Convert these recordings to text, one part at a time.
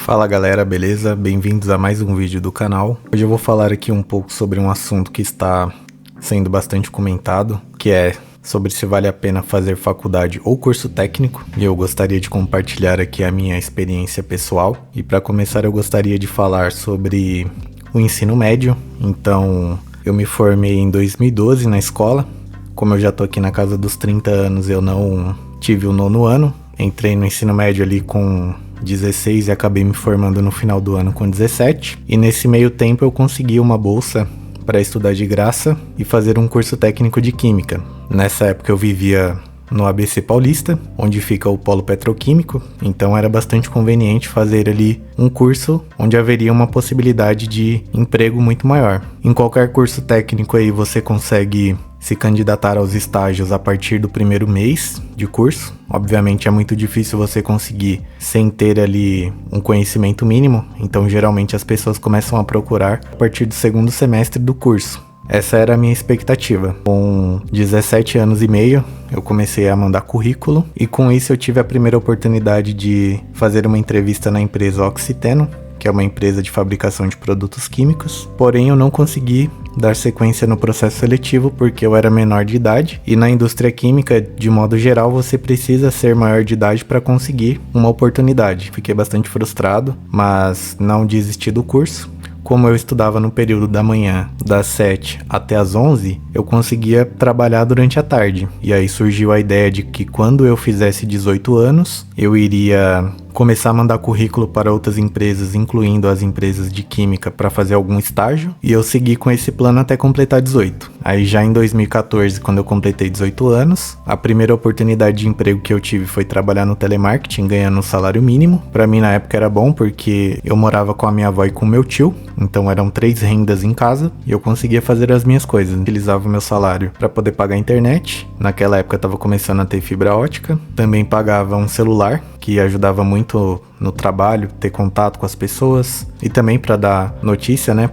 Fala galera, beleza? Bem-vindos a mais um vídeo do canal. Hoje eu vou falar aqui um pouco sobre um assunto que está sendo bastante comentado, que é sobre se vale a pena fazer faculdade ou curso técnico, e eu gostaria de compartilhar aqui a minha experiência pessoal. E para começar eu gostaria de falar sobre o ensino médio. Então, eu me formei em 2012 na escola. Como eu já tô aqui na casa dos 30 anos, eu não tive o nono ano. Entrei no ensino médio ali com 16 e acabei me formando no final do ano com 17. E nesse meio tempo eu consegui uma bolsa para estudar de graça e fazer um curso técnico de química. Nessa época eu vivia no ABC Paulista, onde fica o polo petroquímico, então era bastante conveniente fazer ali um curso onde haveria uma possibilidade de emprego muito maior. Em qualquer curso técnico aí você consegue se candidatar aos estágios a partir do primeiro mês de curso. Obviamente é muito difícil você conseguir sem ter ali um conhecimento mínimo, então geralmente as pessoas começam a procurar a partir do segundo semestre do curso. Essa era a minha expectativa. Com 17 anos e meio, eu comecei a mandar currículo e com isso eu tive a primeira oportunidade de fazer uma entrevista na empresa Oxiteno, que é uma empresa de fabricação de produtos químicos. Porém, eu não consegui dar sequência no processo seletivo porque eu era menor de idade e na indústria química, de modo geral, você precisa ser maior de idade para conseguir uma oportunidade. Fiquei bastante frustrado, mas não desisti do curso. Como eu estudava no período da manhã, das 7 até as 11, eu conseguia trabalhar durante a tarde. E aí surgiu a ideia de que quando eu fizesse 18 anos, eu iria começar a mandar currículo para outras empresas, incluindo as empresas de química, para fazer algum estágio. E eu segui com esse plano até completar 18. Aí já em 2014, quando eu completei 18 anos, a primeira oportunidade de emprego que eu tive foi trabalhar no telemarketing, ganhando um salário mínimo. Para mim na época era bom, porque eu morava com a minha avó e com o meu tio, então eram 3 rendas em casa e eu conseguia fazer as minhas coisas. Utilizava o meu salário para poder pagar a internet. Naquela época estava começando a ter fibra ótica. Também pagava um celular, que ajudava muito no trabalho, ter contato com as pessoas e também para dar notícia, né,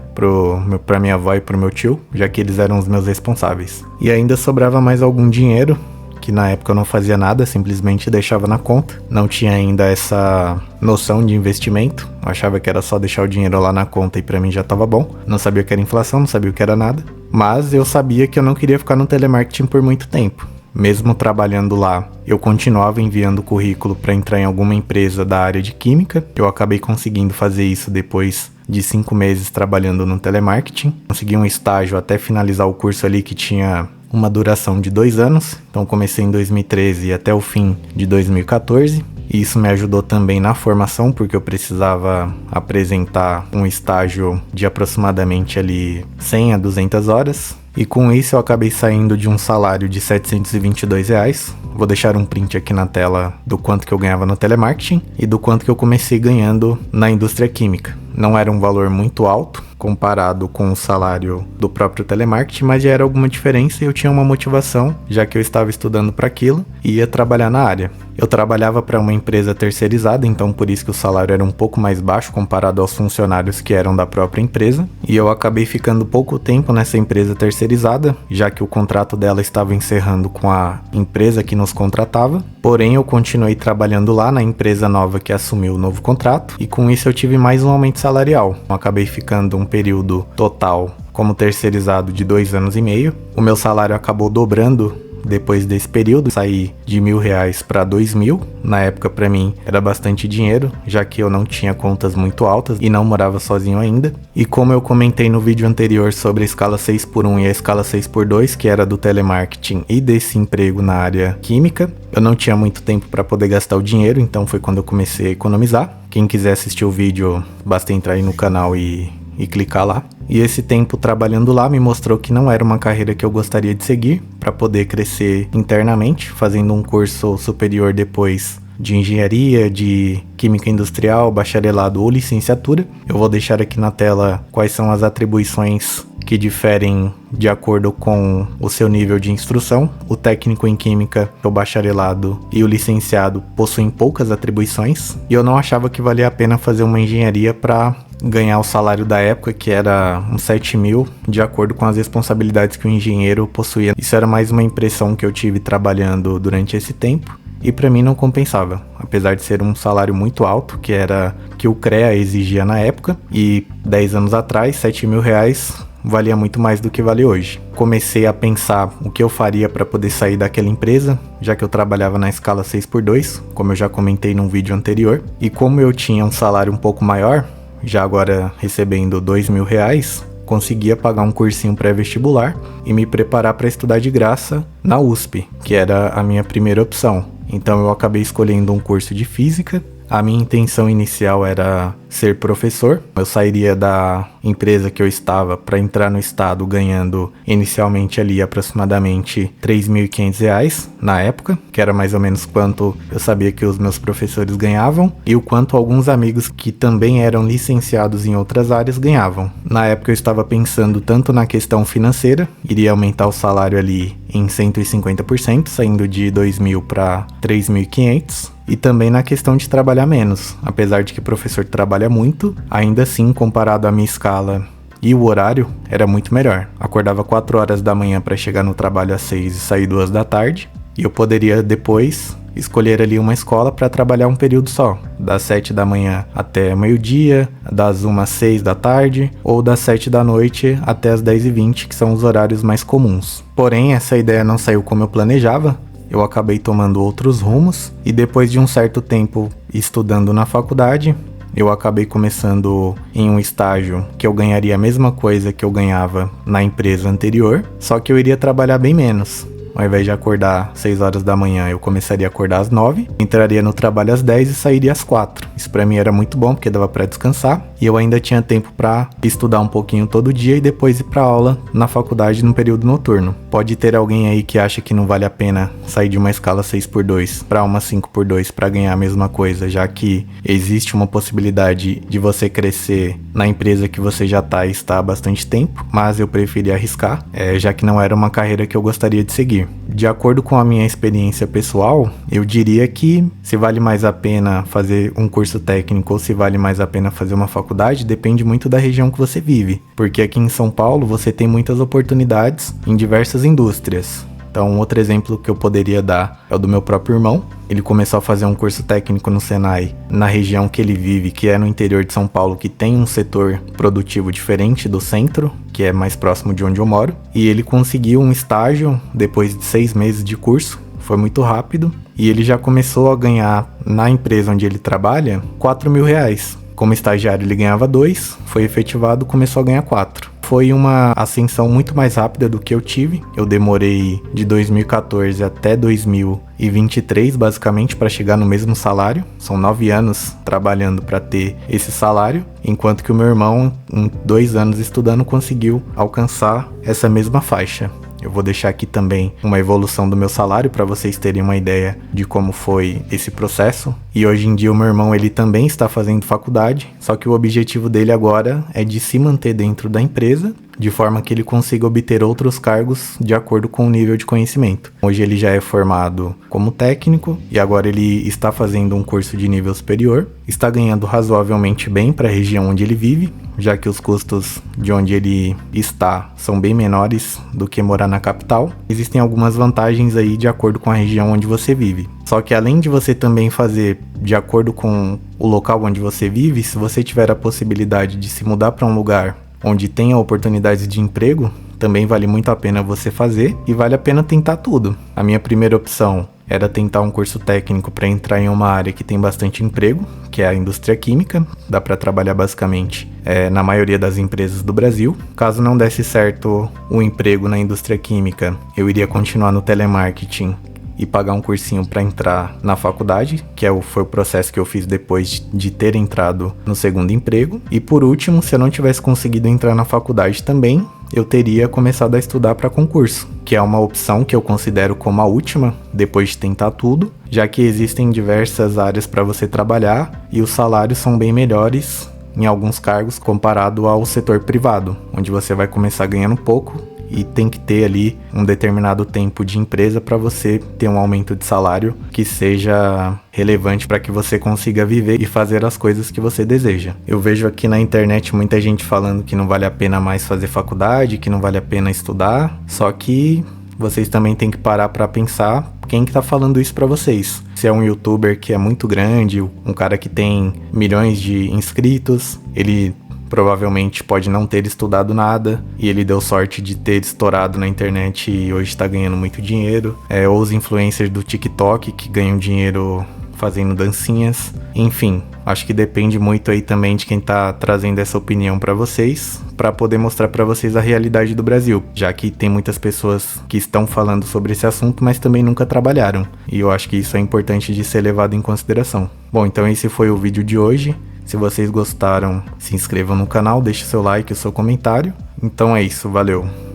pra minha avó e pro meu tio, já que eles eram os meus responsáveis. E ainda sobrava mais algum dinheiro, que na época eu não fazia nada, simplesmente deixava na conta. Não tinha ainda essa noção de investimento, eu achava que era só deixar o dinheiro lá na conta e pra mim já tava bom. Não sabia o que era inflação, não sabia o que era nada, mas eu sabia que eu não queria ficar no telemarketing por muito tempo. Mesmo trabalhando lá, eu continuava enviando currículo para entrar em alguma empresa da área de química. Eu acabei conseguindo fazer isso depois de 5 meses trabalhando no telemarketing. Consegui um estágio até finalizar o curso ali, que tinha uma duração de 2 anos. Então comecei em 2013 até o fim de 2014. E isso me ajudou também na formação, porque eu precisava apresentar um estágio de aproximadamente ali 100 a 200 horas. E com isso eu acabei saindo de um salário de R$722. Vou deixar um print aqui na tela do quanto que eu ganhava no telemarketing e do quanto que eu comecei ganhando na indústria química. Não era um valor muito alto comparado com o salário do próprio telemarketing, mas já era alguma diferença e eu tinha uma motivação, já que eu estava estudando para aquilo e ia trabalhar na área. Eu trabalhava para uma empresa terceirizada, então por isso que o salário era um pouco mais baixo comparado aos funcionários que eram da própria empresa. E eu acabei ficando pouco tempo nessa empresa terceirizada, já que o contrato dela estava encerrando com a empresa que nos contratava. Porém, eu continuei trabalhando lá na empresa nova que assumiu o novo contrato, e com isso eu tive mais um aumento salarial. Eu acabei ficando um período total como terceirizado de 2 anos e meio. O meu salário acabou dobrando depois desse período, saí de R$1.000 para 2.000. Na época para mim era bastante dinheiro, já que eu não tinha contas muito altas e não morava sozinho ainda. E como eu comentei no vídeo anterior sobre a escala 6x1 e a escala 6x2, que era do telemarketing e desse emprego na área química, eu não tinha muito tempo para poder gastar o dinheiro, então foi quando eu comecei a economizar. Quem quiser assistir o vídeo, basta entrar aí no canal e clicar lá. E esse tempo trabalhando lá me mostrou que não era uma carreira que eu gostaria de seguir para poder crescer internamente, fazendo um curso superior depois de engenharia, de química industrial, bacharelado ou licenciatura. Eu vou deixar aqui na tela quais são as atribuições que diferem de acordo com o seu nível de instrução. O técnico em química, o bacharelado e o licenciado possuem poucas atribuições, e eu não achava que valia a pena fazer uma engenharia para ganhar o salário da época, que era uns 7.000, de acordo com as responsabilidades que o engenheiro possuía. Isso era mais uma impressão que eu tive trabalhando durante esse tempo. e para mim não compensava, apesar de ser um salário muito alto, que era que o CREA exigia na época, e 10 anos atrás, R$ 7.000 valia muito mais do que vale hoje. Comecei a pensar o que eu faria para poder sair daquela empresa, já que eu trabalhava na escala 6x2, como eu já comentei num vídeo anterior, e como eu tinha um salário um pouco maior, já agora recebendo R$ 2.000, conseguia pagar um cursinho pré-vestibular e me preparar para estudar de graça na USP, que era a minha primeira opção. Então eu acabei escolhendo um curso de física. A minha intenção inicial era ser professor. Eu sairia da empresa que eu estava para entrar no estado ganhando inicialmente ali aproximadamente R$ 3.500 na época, que era mais ou menos quanto eu sabia que os meus professores ganhavam e o quanto alguns amigos que também eram licenciados em outras áreas ganhavam. Na época eu estava pensando tanto na questão financeira, iria aumentar o salário ali em 150%, saindo de 2.000 para 3.500. E também na questão de trabalhar menos. Apesar de que o professor trabalha muito, ainda assim, comparado à minha escala e o horário, era muito melhor. Acordava 4 horas da manhã para chegar no trabalho às 6 e sair 2 da tarde. E eu poderia depois escolher ali uma escola para trabalhar um período só, das 7 da manhã até meio-dia, das 1 às 6 da tarde, ou das 7 da noite até as 10h20, que são os horários mais comuns. Porém, essa ideia não saiu como eu planejava. Eu acabei tomando outros rumos e depois de um certo tempo estudando na faculdade, eu acabei começando em um estágio que eu ganharia a mesma coisa que eu ganhava na empresa anterior, só que eu iria trabalhar bem menos. Ao invés de acordar 6 horas da manhã, eu começaria a acordar às 9, entraria no trabalho às 10 e sairia às 4. Isso pra mim era muito bom, porque dava pra descansar, e eu ainda tinha tempo pra estudar um pouquinho todo dia e depois ir pra aula na faculdade no período noturno. Pode ter alguém aí que acha que não vale a pena sair de uma escala 6x2 pra uma 5x2 pra ganhar a mesma coisa, já que existe uma possibilidade de você crescer na empresa que você já tá e está há bastante tempo, mas eu preferi arriscar, já que não era uma carreira que eu gostaria de seguir. De acordo com a minha experiência pessoal, eu diria que se vale mais a pena fazer um curso técnico ou se vale mais a pena fazer uma faculdade, depende muito da região que você vive. Porque aqui em São Paulo você tem muitas oportunidades em diversas indústrias. Então, outro exemplo que eu poderia dar é o do meu próprio irmão. Ele começou a fazer um curso técnico no Senai, na região que ele vive, que é no interior de São Paulo, que tem um setor produtivo diferente do centro, que é mais próximo de onde eu moro. E ele conseguiu um estágio depois de 6 meses de curso, foi muito rápido. E ele já começou a ganhar, na empresa onde ele trabalha, R$ 4.000. Como estagiário ele ganhava 2, foi efetivado, começou a ganhar 4. Foi uma ascensão muito mais rápida do que eu tive. Eu demorei de 2014 até 2023, basicamente, para chegar no mesmo salário. São 9 anos trabalhando para ter esse salário, enquanto que o meu irmão, em 2 anos estudando, conseguiu alcançar essa mesma faixa. Eu vou deixar aqui também uma evolução do meu salário para vocês terem uma ideia de como foi esse processo. E hoje em dia o meu irmão ele também está fazendo faculdade, só que o objetivo dele agora é de se manter dentro da empresa, de forma que ele consiga obter outros cargos de acordo com o nível de conhecimento. Hoje ele já é formado como técnico e agora ele está fazendo um curso de nível superior, está ganhando razoavelmente bem para a região onde ele vive, já que os custos de onde ele está são bem menores do que morar na capital. Existem algumas vantagens aí de acordo com a região onde você vive. Só que além de você também fazer de acordo com o local onde você vive, se você tiver a possibilidade de se mudar para um lugar onde tenha oportunidades de emprego, também vale muito a pena você fazer e vale a pena tentar tudo. A minha primeira opção era tentar um curso técnico para entrar em uma área que tem bastante emprego, que é a indústria química. Dá para trabalhar basicamente na maioria das empresas do Brasil. Caso não desse certo o emprego na indústria química, eu iria continuar no telemarketing e pagar um cursinho para entrar na faculdade, que foi o processo que eu fiz depois de ter entrado no segundo emprego. E por último, se eu não tivesse conseguido entrar na faculdade também, eu teria começado a estudar para concurso, que é uma opção que eu considero como a última, depois de tentar tudo, já que existem diversas áreas para você trabalhar e os salários são bem melhores em alguns cargos comparado ao setor privado, onde você vai começar ganhando pouco e tem que ter ali um determinado tempo de empresa para você ter um aumento de salário que seja relevante para que você consiga viver e fazer as coisas que você deseja. Eu vejo aqui na internet muita gente falando que não vale a pena mais fazer faculdade, que não vale a pena estudar, só que vocês também têm que parar para pensar quem que tá falando isso pra vocês. Se é um youtuber que é muito grande, um cara que tem milhões de inscritos, ele provavelmente pode não ter estudado nada e ele deu sorte de ter estourado na internet e hoje tá ganhando muito dinheiro. Ou os influencers do TikTok que ganham dinheiro fazendo dancinhas. Enfim, acho que depende muito aí também de quem tá trazendo essa opinião pra vocês, pra poder mostrar pra vocês a realidade do Brasil, já que tem muitas pessoas que estão falando sobre esse assunto, mas também nunca trabalharam. E eu acho que isso é importante de ser levado em consideração. Bom, então esse foi o vídeo de hoje. Se vocês gostaram, se inscrevam no canal, deixe seu like e seu comentário. Então é isso, valeu!